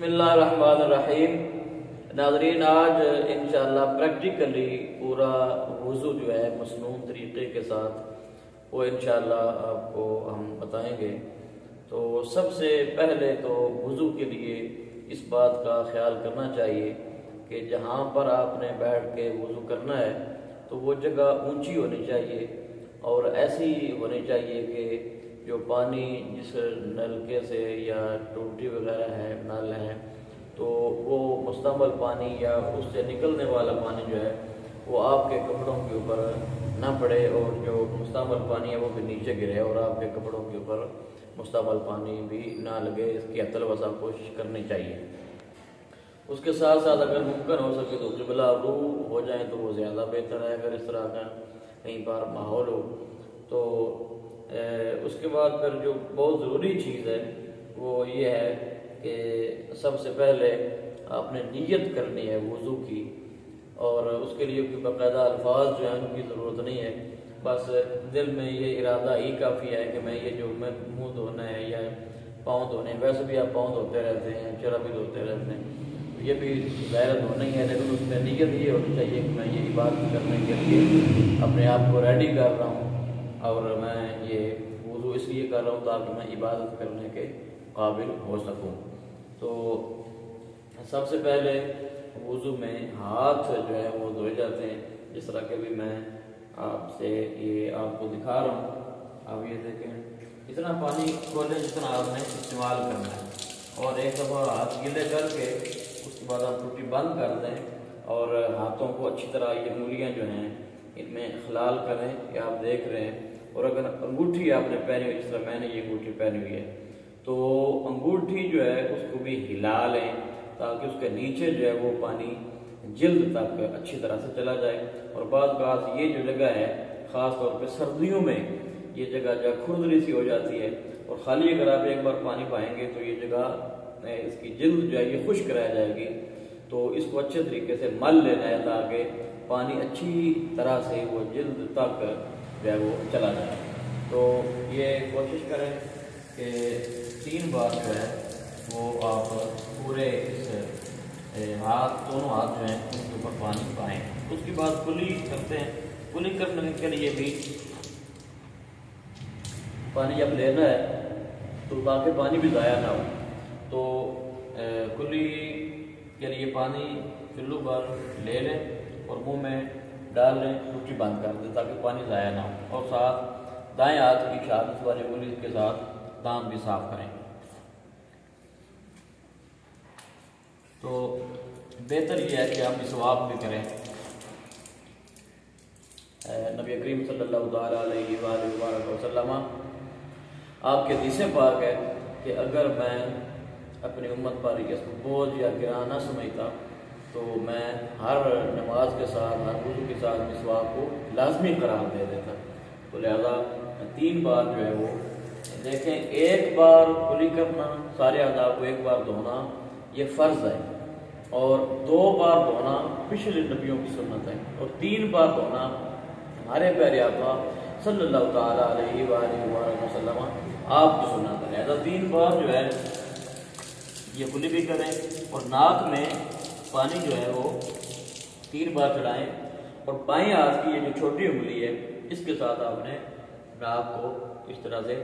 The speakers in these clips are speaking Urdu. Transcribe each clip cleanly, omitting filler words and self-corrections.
بسم اللہ الرحمن الرحیم۔ ناظرین، آج انشاءاللہ پریکٹیکلی پورا وضو جو ہے مسنون طریقے کے ساتھ وہ انشاءاللہ آپ کو ہم بتائیں گے۔ تو سب سے پہلے تو وضو کے لیے اس بات کا خیال کرنا چاہیے کہ جہاں پر آپ نے بیٹھ کے وضو کرنا ہے تو وہ جگہ اونچی ہونی چاہیے اور ایسی ہونی چاہیے کہ جو پانی جس نلکے سے یا ٹوٹی وغیرہ ہے نل ہے تو وہ مستعمل پانی یا اس سے نکلنے والا پانی جو ہے وہ آپ کے کپڑوں کے اوپر نہ پڑے اور جو مستعمل پانی ہے وہ بھی نیچے گرے اور آپ کے کپڑوں کے اوپر مستعمل پانی بھی نہ لگے۔ اس کی حتی الوسع کوشش کرنی چاہیے۔ اس کے ساتھ ساتھ اگر ممکن ہو سکے تو قبلہ رو ہو جائیں تو وہ زیادہ بہتر ہے اگر اس طرح کا کہیں پر ماحول ہو تو۔ اس کے بعد پھر جو بہت ضروری چیز ہے وہ یہ ہے کہ سب سے پہلے آپ نے نیت کرنی ہے وضو کی، اور اس کے لیے کوئی باقاعدہ الفاظ جو ہیں ان کی ضرورت نہیں ہے، بس دل میں یہ ارادہ ہی کافی ہے کہ میں یہ جو میں منہ دھونا ہے یا پاؤں دھونے، ویسے بھی آپ پاؤں دھوتے رہتے ہیں، چہرہ بھی دھوتے رہتے ہیں، یہ بھی ظاہر دھونا ہی ہے، لیکن اس میں نیت یہ ہونی چاہیے کہ میں یہ عبادت کرنے کے لیے اپنے آپ کو ریڈی کر رہا ہوں اور میں یہ وضو اس لیے کر رہا ہوں تاکہ میں عبادت کرنے کے قابل ہو سکوں۔ تو سب سے پہلے وضو میں ہاتھ جو ہے وہ دھوئے جاتے ہیں، جس طرح کہ بھی میں آپ سے یہ آپ کو دکھا رہا ہوں۔ آپ یہ دیکھیں، اتنا پانی کھولیں جتنا آپ نے استعمال کرنا ہے اور ایک دفعہ ہاتھ گیلے کر کے اس کے بعد آپ ٹوٹی بند کر دیں اور ہاتھوں کو اچھی طرح یہ انگلیاں جو ہیں ان میں خلال کریں کہ آپ دیکھ رہے ہیں، اور اگر انگوٹھی آپ نے پہنی ہوئی، جس طرح میں نے یہ انگوٹھی پہنی ہوئی ہے تو انگوٹھی جو ہے اس کو بھی ہلا لیں تاکہ اس کے نیچے جو ہے وہ پانی جلد تک اچھی طرح سے چلا جائے۔ اور بعض یہ جو جگہ ہے خاص طور پہ سردیوں میں یہ جگہ جو کھردری سی ہو جاتی ہے اور خالی اگر آپ ایک بار پانی پائیں گے تو یہ جگہ اس کی جلد جو ہے یہ خشک رہ جائے گی، تو اس کو اچھے طریقے سے مل لینا ہے تاکہ پانی اچھی طرح سے وہ جلد تک جو ہے وہ چلا جائے۔ تو یہ کوشش کریں کہ 3 بار جو ہے وہ آپ پورے اس دونوں ہاتھ جو ہیں ان کے اوپر پانی پائیں۔ اس کے بعد کلی کرتے ہیں۔ کلی کرنے کے لیے بھی پانی جب لینا ہے تو تاکہ پانی بھی ضائع نہ ہو تو کلی کے لیے پانی چلو بھر لے لیں اور منہ میں ڈال لیں، ٹوٹی بند کر دیں تاکہ پانی ضائع نہ ہو، اور ساتھ دائیں ہاتھ کی شہادت والی انگلی کے ساتھ دانت بھی صاف کریں۔ تو بہتر یہ ہے کہ ہم مسواک بھی کریں۔ نبی کریم صلی اللہ تعالیٰ علیہ وآلہ وسلم آپ کے حدیث پاک ہے کہ اگر میں اپنی امت پر اس کو بوجھ یا گراں نہ سمجھتا تو میں ہر نماز کے ساتھ، ہر وضو کے ساتھ مسواک کو لازمی قرار دے دیتا۔ تو لہذا 3 بار جو ہے وہ دیکھیں، 1 بار کلی کرنا، سارے اعضاء کو 1 بار دھونا یہ فرض ہے، اور 2 بار دھونا پچھلے نبیوں کی سنت ہے، اور 3 بار دھونا ہمارے پیارے آقا صلی اللہ تعالیٰ علیہ وآلہ وسلم آپ کی سنت ہے۔ لہذا 3 بار جو ہے یہ کلی بھی کریں، اور ناک میں پانی جو ہے وہ 3 بار چڑھائیں، اور بائیں ہاتھ کی یہ جو چھوٹی انگلی ہے اس کے ساتھ آپ نے ناک کو اس طرح سے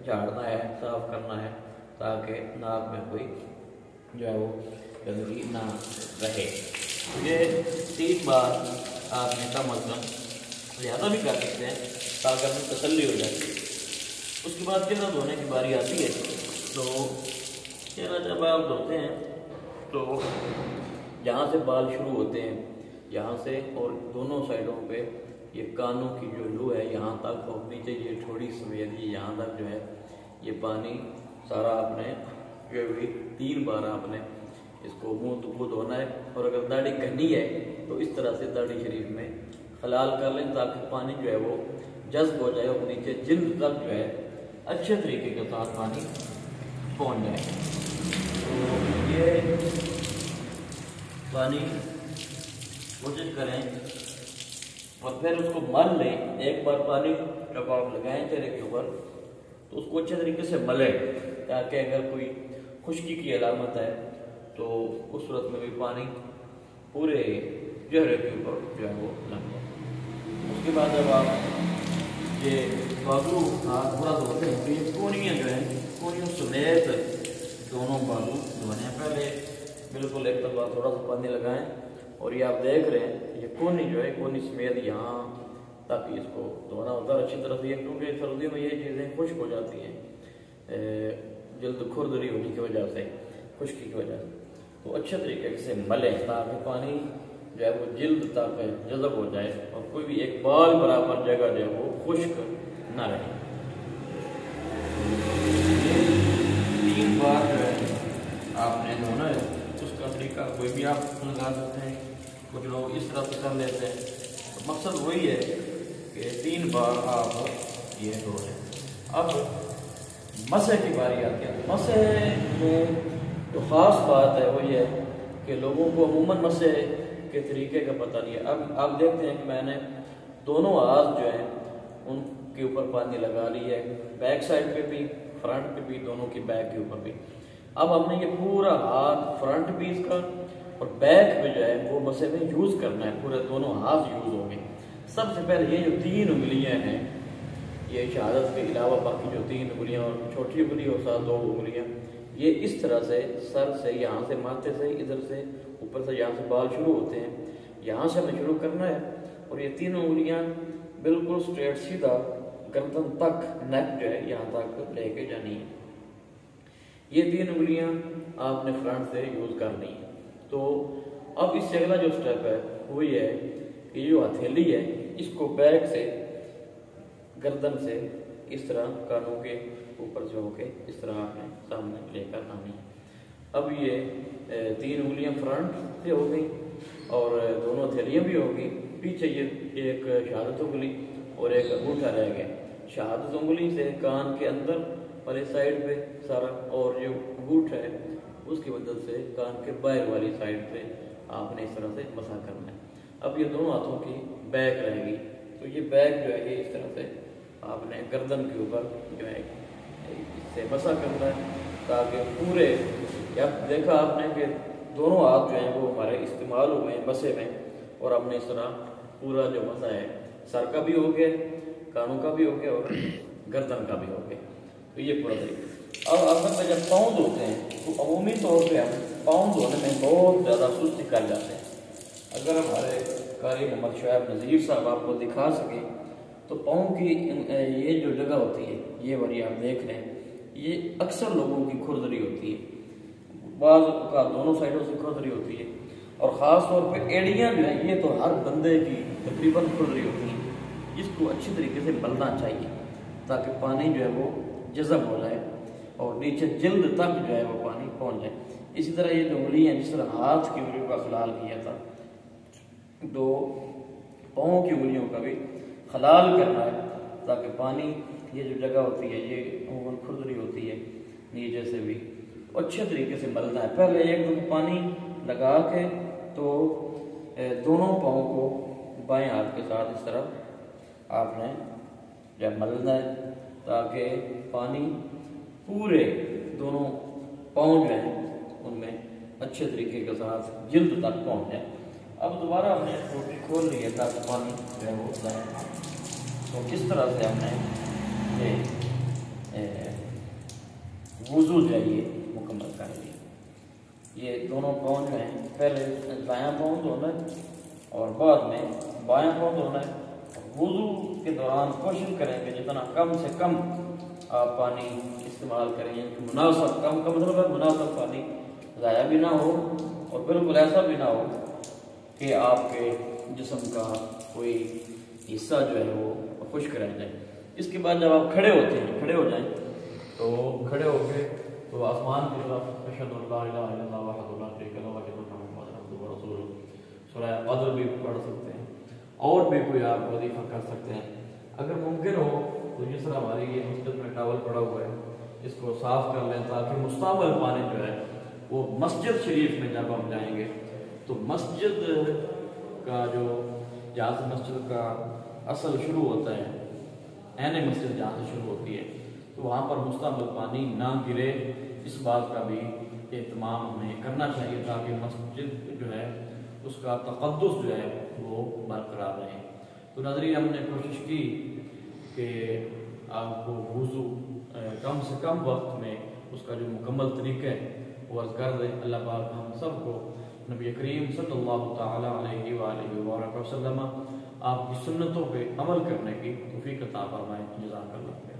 جھاڑنا ہے، صاف کرنا ہے تاکہ ناک میں کوئی جو ہے وہ گندگی نہ رہے۔ یہ 3 بار آپ نے کم از کم زیادہ بھی کر سکتے ہیں تاکہ ہمیں تسلی ہو جائے۔ اس کے بعد چہرہ دھونے کی باری آتی ہے تو چہرہ جب آپ دھوتے ہیں تو جہاں سے بال شروع ہوتے ہیں یہاں سے اور دونوں سائڈوں پہ یہ کانوں کی جو لو ہے یہاں تک، اور نیچے یہ تھوڑی سفید یہاں تک جو ہے یہ پانی سارا آپ نے جو 3 بار آپ نے اس کو منہ کو دھونا ہے، اور اگر داڑھی گھنی ہے تو اس طرح سے داڑھی شریف میں خلال کر لیں تاکہ پانی جو ہے وہ جذب ہو جائے اور نیچے جلد تک جو ہے اچھے طریقے کے ساتھ پانی پہنچ جائے۔ تو یہ پانی کوشش کریں اور پھر اس کو مل لیں۔ 1 بار پانی جب آپ لگائیں چہرے کے اوپر تو اس کو اچھے طریقے سے ملیں تاکہ اگر کوئی خشکی کی علامت ہے تو اس صورت میں بھی پانی پورے چہرے کے اوپر جو ہے وہ لگ جائے۔ اس کے بعد جب آپ یہ بازو ہاتھ تھوڑا دھوتے ہیں تو یہ کونیاں جو ہیں کونیوں سمیت دونوں بازو دھونے ہیں۔ پہلے بالکل ایک دفعہ تھوڑا سا پانی لگائیں اور یہ آپ دیکھ رہے ہیں یہ کونی جو ہے کونی سمیت یہاں تاکہ اس کو دھونا ہوتا ہے اچھی طرح سے، کیونکہ سردیوں میں یہ چیزیں خشک ہو جاتی ہیں جلد کھردری ہونے کی وجہ سے، خشکی کی وجہ سے، تو اچھے طریقے سے ملیں تاکہ پانی جو ہے وہ جلد تک جذب ہو جائے اور کوئی بھی ایک بال برابر جگہ جو ہے وہ خشک نہ رہے۔ 3 بار جو ہے آپ نے دھونا ہے، اس کا طریقہ کوئی بھی آپ لگا سکتے ہیں، کچھ لوگ اس طرح سے کر لیتے ہیں، تو مقصد وہی ہے کہ 3 بار آپ یہ دھو رہے ہیں۔ اب مسح کی باری آتی ہے۔ مسح میں جو خاص بات ہے وہ یہ ہے کہ لوگوں کو عموماً مسح کے طریقے کا پتہ نہیں ہے۔ اب آپ دیکھتے ہیں کہ میں نے دونوں ہاتھ جو ہیں ان کے اوپر پانی لگا لی ہے، بیک سائڈ پہ بھی فرنٹ پہ بھی، دونوں کی بیک کے اوپر بھی۔ اب ہم نے یہ پورا ہاتھ فرنٹ پیس کا اور بیک پہ جو ہے وہ مسح میں یوز کرنا ہے، پورے دونوں ہاتھ یوز ہوں گے۔ سب سے پہلے یہ جو 3 انگلیاں ہیں، یہ شہادت کے علاوہ باقی جو 3 انگلیاں اور چھوٹی انگلی اور ساتھ 2 انگلیاں، یہ اس طرح سے سر سے یہاں سے ماتھے سے ادھر سے اوپر سے یہاں سے بال شروع ہوتے ہیں، یہاں سے ہمیں شروع کرنا ہے اور یہ 3 انگلیاں بالکل سٹریٹ سیدھا گردن تک، نیک جو ہے یہاں تک لے کے جانی ہے۔ یہ 3 انگلیاں آپ نے فرنٹ سے یوز کرنی ہے۔ تو اب اس سے اگلا جو سٹیپ ہے وہ یہ ہے کہ یہ جو ہتھیلی ہے اس کو بیک سے گردن سے اس طرح کانوں کے اوپر سے ہو کے اس طرح آپ نے سامنے لے کر آنی ہے۔ اب یہ 3 انگلیاں فرنٹ سے ہو گئی اور دونوں ہتھیلیاں بھی ہو گئی، پیچھے یہ ایک شہادت انگلی اور ایک انگوٹھا رہ گیا۔ شہادت انگلی سے کان کے اندر والے سائڈ پہ سارا، اور جو انگوٹھا ہے اس کی مدد سے کان کے باہر والی سائڈ پہ آپ نے اس طرح سے مسح کرنا ہے۔ اب یہ دونوں ہاتھوں کی بیک رہے گی، تو یہ بیک جو ہے یہ اس طرح سے آپ نے گردن کے اوپر جو ہے اس سے مسح کرنا ہے تاکہ پورے، اب دیکھا آپ نے کہ دونوں ہاتھ جو ہیں وہ ہمارے استعمال ہوئے ہیں مسح میں، اور ہم نے اس طرح پورا جو مسح ہے سر کا بھی ہو گیا، کانوں کا بھی ہو گیا اور گردن کا بھی ہو گیا۔ تو یہ پورا طریقہ۔ اب اصل میں جب پاؤں دھوتے ہیں تو عمومی طور پہ ہم پاؤں دھونے میں بہت زیادہ سستی کر جاتے ہیں۔ اگر ہمارے قاری محمد شعیب نذیر صاحب آپ کو دکھا سکیں تو پاؤں کی یہ جو جگہ ہوتی ہے، یہ والی آپ دیکھ رہے ہیں، یہ اکثر لوگوں کی کھردری ہوتی ہے، بعض کا دونوں سائڈوں سے کھردری ہوتی ہے، اور خاص طور پہ ایڑیاں جو ہیں یہ تو ہر بندے کی تقریباً کھردری ہوتی ہے۔ اس کو اچھی طریقے سے ملنا چاہیے تاکہ پانی جو ہے وہ جذب ہو جائے اور نیچے جلد تک جو ہے وہ پانی پہنچ جائے۔ اسی طرح یہ جو انگلی ہیں، جس طرح ہاتھ کی انگلیوں کا خلال کیا تھا، تو پاؤں کی انگلیوں کا بھی خلال کرنا ہے تاکہ پانی، یہ جو جگہ ہوتی ہے یہ عموماً کھردری ہوتی ہے نیچے سے بھی، اچھے طریقے سے ملنا ہے۔ پہلے ایک دم پانی لگا کے تو دونوں پاؤں کو بائیں ہاتھ کے ساتھ اس طرح آپ نے جب ملنا ہے تاکہ پانی پورے دونوں پاؤں جو ہیں ان میں اچھے طریقے کے ساتھ جلد تک پہنچ جائے۔ اب دوبارہ ہم نے ٹوٹی کھول لی ہے تاکہ پانی جو ہے وہ جائے۔ تو کس طرح سے ہم نے یہ وضو جو ہے یہ مکمل کر لی۔ یہ دونوں پاؤں جو ہیں، پہلے دایاں پاؤں دھونا ہے اور بعد میں بایاں پاؤں دھونا ہے۔ وضو کے دوران کوشش کریں کہ جتنا کم سے کم آپ پانی استعمال کریں، یعنی مناسب، کم کا مطلب ہے مناسب پانی، ضائع بھی نہ ہو اور بالکل ایسا بھی نہ ہو کہ آپ کے جسم کا کوئی حصہ جو ہے وہ خشک رہ جائے۔ اس کے بعد جب آپ کھڑے ہوتے ہیں، کھڑے ہو جائیں، تو کھڑے ہو کے تو آسمان کی طرف اشہد ان لا الہ الا اللہ وحدہ لا شریک لہ واشہد ان محمدًا عبدہ ورسولہ سورہ قدر بھی پڑھ سکتے ہیں، اور بھی کوئی آپ وظیفہ کر سکتے ہیں۔ اگر ممکن ہو تو جس طرح ہماری یہ مسجد میں ٹاول پڑا ہوا ہے اس کو صاف کر لیں تاکہ مستعمل پانی جو ہے وہ مسجد شریف میں جب ہم جائیں گے تو مسجد کا جو، جہاں سے مسجد کا اصل شروع ہوتا ہے، عین مسجد جہاں سے شروع ہوتی ہے، تو وہاں پر مستعمل پانی نہ گرے، اس بات کا بھی اہتمام ہمیں کرنا چاہیے تاکہ مسجد جو ہے اس کا تقدس جو ہے وہ برقرار رہے۔ تو ناظرین ہم نے کوشش کی کہ آپ کو وضو کم سے کم وقت میں اس کا جو مکمل طریقہ ہے وہ عرض کر دیں۔ اللہ پاک ہم سب کو نبی کریم صلی اللہ تعالیٰ علیہ وآلہ وسلم آپ کی سنتوں پہ عمل کرنے کی توفیق عطا فرمائے۔ جزاک اللہ خیر۔